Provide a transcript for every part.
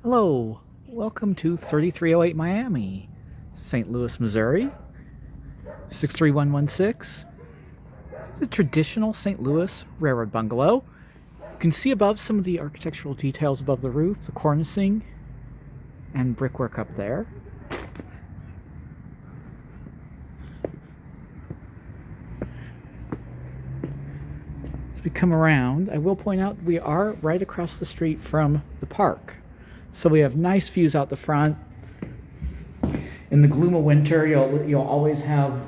Hello, welcome to 3308 Miami, St. Louis, Missouri, 63116. This is a traditional St. Louis railroad bungalow. You can see above some of the architectural details above the roof, the cornicing, and brickwork up there. As we come around, I will point out we are right across the street from the park. So we have nice views out the front. In the gloom of winter, you'll always have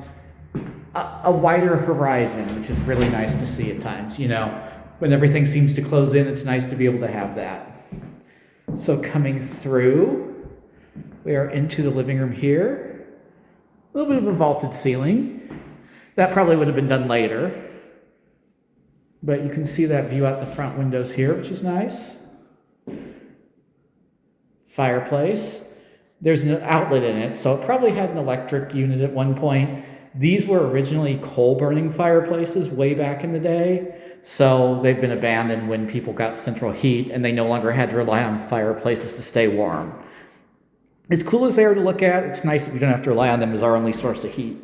a wider horizon, which is really nice to see at times. When everything seems to close in, it's nice to be able to have that. So coming through, we are into the living room here. A little bit of a vaulted ceiling. That probably would have been done later. But you can see that view out the front windows here, which is nice. Fireplace. There's an outlet in it, so it probably had an electric unit at one point. These were originally coal-burning fireplaces way back in the day, so they've been abandoned when people got central heat and they no longer had to rely on fireplaces to stay warm. As cool as they are to look at, it's nice that we don't have to rely on them as our only source of heat.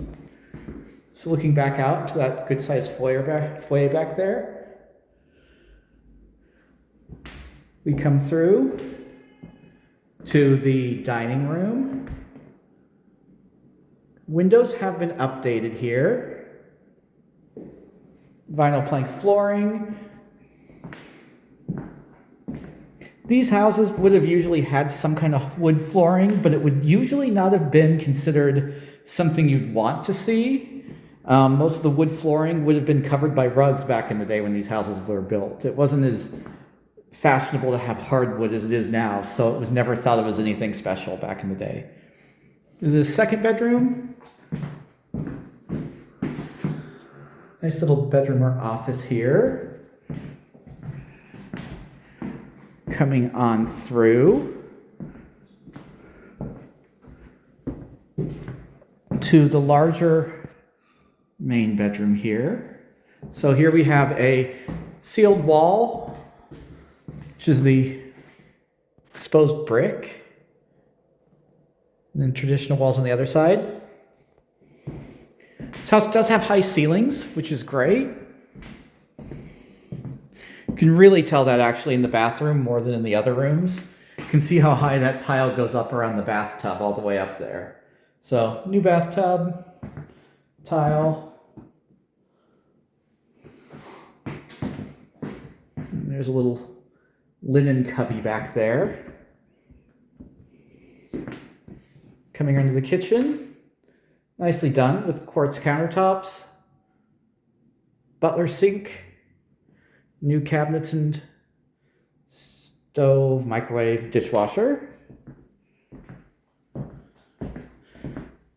So looking back out to that good-sized foyer back there, we come through to the dining room. Windows have been updated here. Vinyl plank flooring. These houses would have usually had some kind of wood flooring, but it would usually not have been considered something you'd want to see. Most of the wood flooring would have been covered by rugs back in the day when these houses were built. It wasn't as fashionable to have hardwood as it is now, so it was never thought of as anything special back in the day. This is a second bedroom. Nice little bedroom or office here. Coming on through to the larger main bedroom here. So here we have a sealed wall, which is the exposed brick, and then traditional walls on the other side. This house does have high ceilings, which is great. You can really tell that actually in the bathroom more than in the other rooms. You can see how high that tile goes up around the bathtub all the way up there. So, new bathtub, tile. And there's a little linen cubby back there. Coming into the kitchen, nicely done with quartz countertops, butler sink, new cabinets and stove, microwave, dishwasher.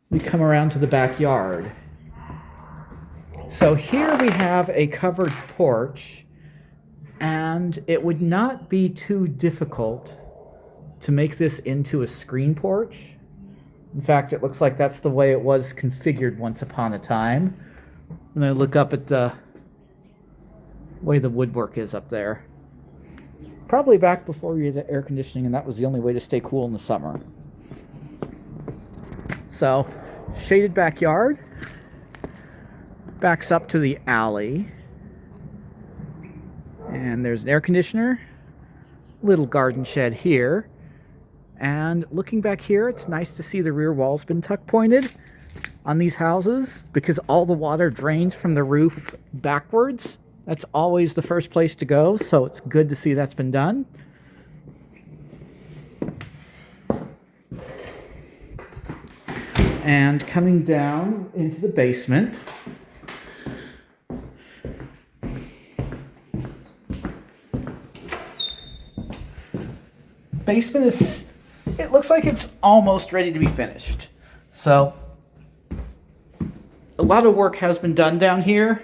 We come around to the backyard. So here we have a covered porch, and it would not be too difficult to make this into a screen porch. In fact, it looks like that's the way it was configured once upon a time. When I look up at the way the woodwork is up there. Probably back before we had air conditioning, and that was the only way to stay cool in the summer. So, shaded backyard. Backs up to the alley. And there's an air conditioner. Little garden shed here. And looking back here, it's nice to see the rear wall's been tuck pointed on these houses because all the water drains from the roof backwards. That's always the first place to go, so it's good to see that's been done. And coming down into the basement, it looks like it's almost ready to be finished. So, a lot of work has been done down here.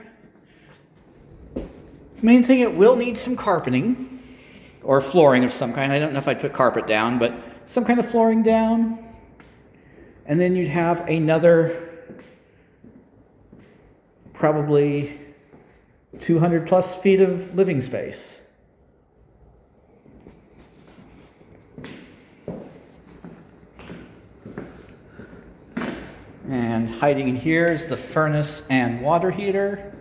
Main thing, it will need some carpeting or flooring of some kind. I don't know if I'd put carpet down, but some kind of flooring down. And then you'd have another probably 200 plus feet of living space. And hiding in here is the furnace and water heater.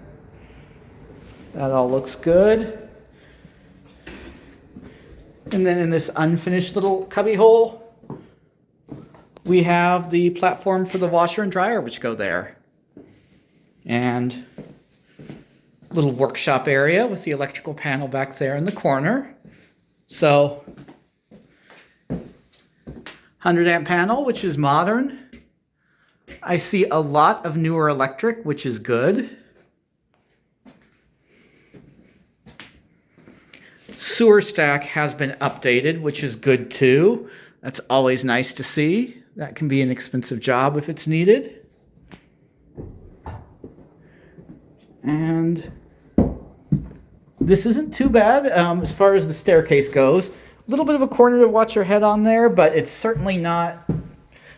That all looks good. And then in this unfinished little cubby hole, we have the platform for the washer and dryer, which go there. And little workshop area with the electrical panel back there in the corner. So 100 amp panel, which is modern. I see a lot of newer electric, which is good. Sewer stack has been updated, which is good too. That's always nice to see. That can be an expensive job if it's needed. And this isn't too bad as far as the staircase goes. A little bit of a corner to watch your head on there, but it's certainly not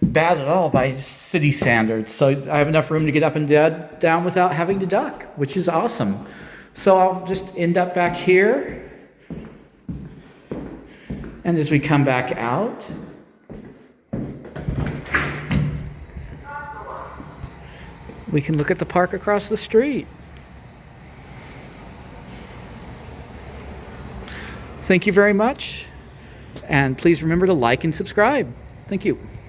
bad at all by city standards. So I have enough room to get up and down without having to duck, which is awesome. So I'll just end up back here. And as we come back out, we can look at the park across the street. Thank you very much, and please remember to like and subscribe. Thank you.